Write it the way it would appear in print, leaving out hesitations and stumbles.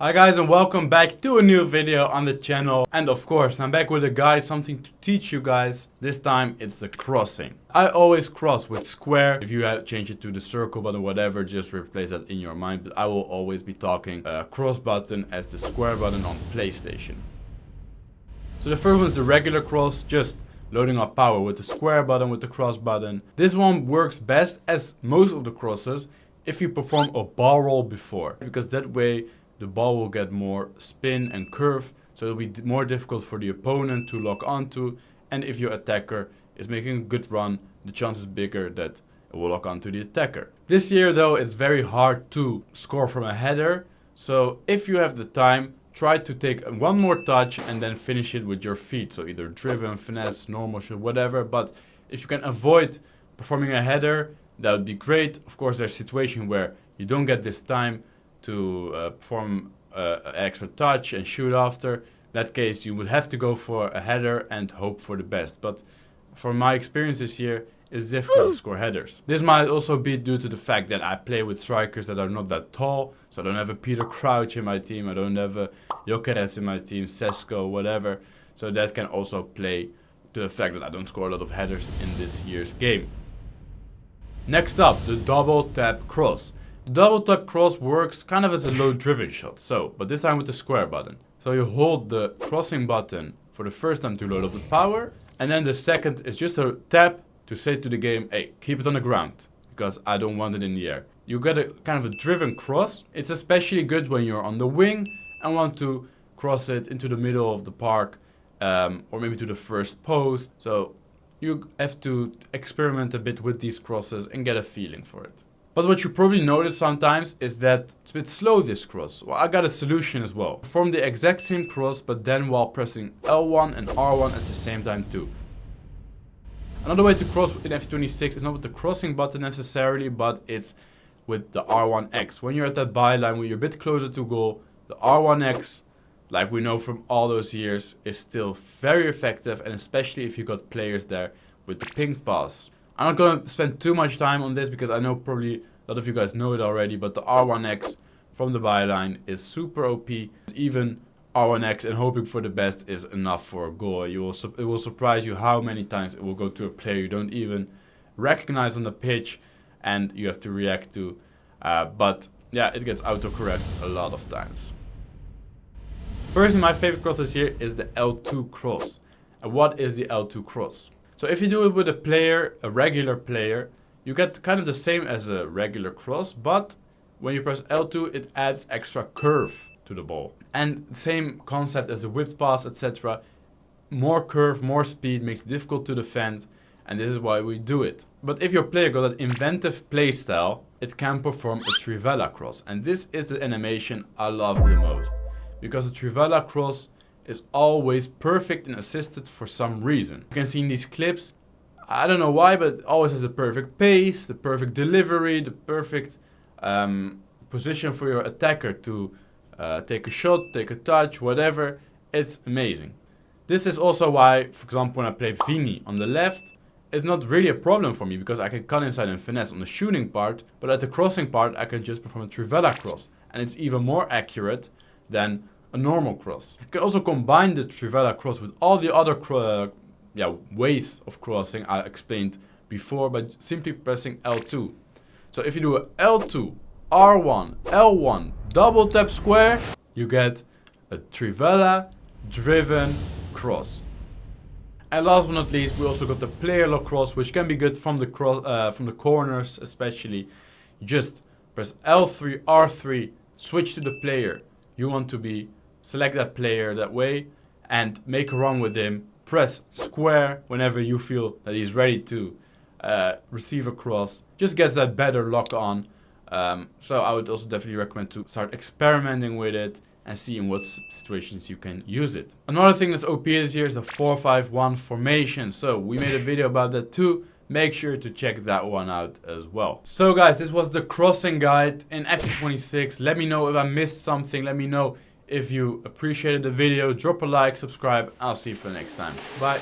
Hi guys, and welcome back to a new video on the channel. And of course, I'm back with a guide, something to teach you guys. This time it's the crossing. I always cross with square. If you change it to the circle button, whatever, just replace that in your mind. But I will always be talking cross button as the square button on PlayStation. So the first one is the regular cross, just loading up power with the square button, with the cross button. This one works best, as most of the crosses, if you perform a ball roll before, because that way the ball will get more spin and curve, so it'll be more difficult for the opponent to lock onto. And if your attacker is making a good run, the chance is bigger that it will lock onto the attacker. This year though, it's very hard to score from a header, so if you have the time, try to take one more touch and then finish it with your feet. So either driven, finesse, normal shot, whatever. But if you can avoid performing a header, that would be great. Of course, there's a situation where you don't get this time to perform an extra touch and shoot after. In that case, you would have to go for a header and hope for the best. But from my experience this year, it's difficult to score headers. This might also be due to the fact that I play with strikers that are not that tall. So I don't have a Peter Crouch in my team. I don't have a Jokeres in my team, Sesko, whatever. So that can also play to the fact that I don't score a lot of headers in this year's game. Next up, the double tap cross. The double tap cross works kind of as a low driven shot, but this time with the square button. So you hold the crossing button for the first time to load up the power, and then the second is just a tap to say to the game, hey, keep it on the ground, because I don't want it in the air. You get a kind of a driven cross. It's especially good when you're on the wing and want to cross it into the middle of the park, or maybe to the first post. So you have to experiment a bit with these crosses and get a feeling for it. But what you probably notice sometimes is that it's a bit slow, this cross. Well, I got a solution as well. Perform the exact same cross, but then while pressing L1 and R1 at the same time too. Another way to cross in FC26 is not with the crossing button necessarily, but it's with the R1X. When you're at that byline, when you're a bit closer to goal, the R1X, like we know from all those years, is still very effective, and especially if you got players there with the pink pass. I'm not going to spend too much time on this because I know probably a lot of you guys know it already, but the R1X from the byline is super OP. Even R1X and hoping for the best is enough for a goal. It will surprise you how many times it will go to a player you don't even recognize on the pitch and you have to react to. But yeah, it gets autocorrect a lot of times. Personally, my favorite cross this year is the L2 cross. And what is the L2 cross? So if you do it with a player, a regular player, you get kind of the same as a regular cross, but when you press L2, it adds extra curve to the ball. And same concept as a whipped pass, etc. More curve, more speed makes it difficult to defend, and this is why we do it. But if your player got an inventive play style, it can perform a Trivela cross. And this is the animation I love the most, because the Trivela cross is always perfect and assisted for some reason. You can see in these clips, I don't know why, but it always has the perfect pace, the perfect delivery, the perfect position for your attacker to take a shot, take a touch, whatever. It's amazing. This is also why, for example, when I play Vini on the left, it's not really a problem for me because I can cut inside and finesse on the shooting part, but at the crossing part I can just perform a Trivela cross, and it's even more accurate than a normal cross. You can also combine the Trivela cross with all the other ways of crossing I explained before by simply pressing L2. So if you do a L2, R1, L1, double tap square, you get a Trivela driven cross. And last but not least, we also got the player lock cross, which can be good from the from the corners especially. You just press L3, R3, switch to the player you want to be, select that player that way and make a run with him. Press square whenever you feel that he's ready to receive a cross. Just gets that better lock on. So I would also definitely recommend to start experimenting with it and see in what situations you can use it. Another thing that's OP this year is the 4-5-1 formation. So we made a video about that too. Make sure to check that one out as well. So guys, this was the crossing guide in FC26. Let me know if I missed something. Let me know if you appreciated the video. Drop a like, subscribe. I'll see you for the next time. Bye.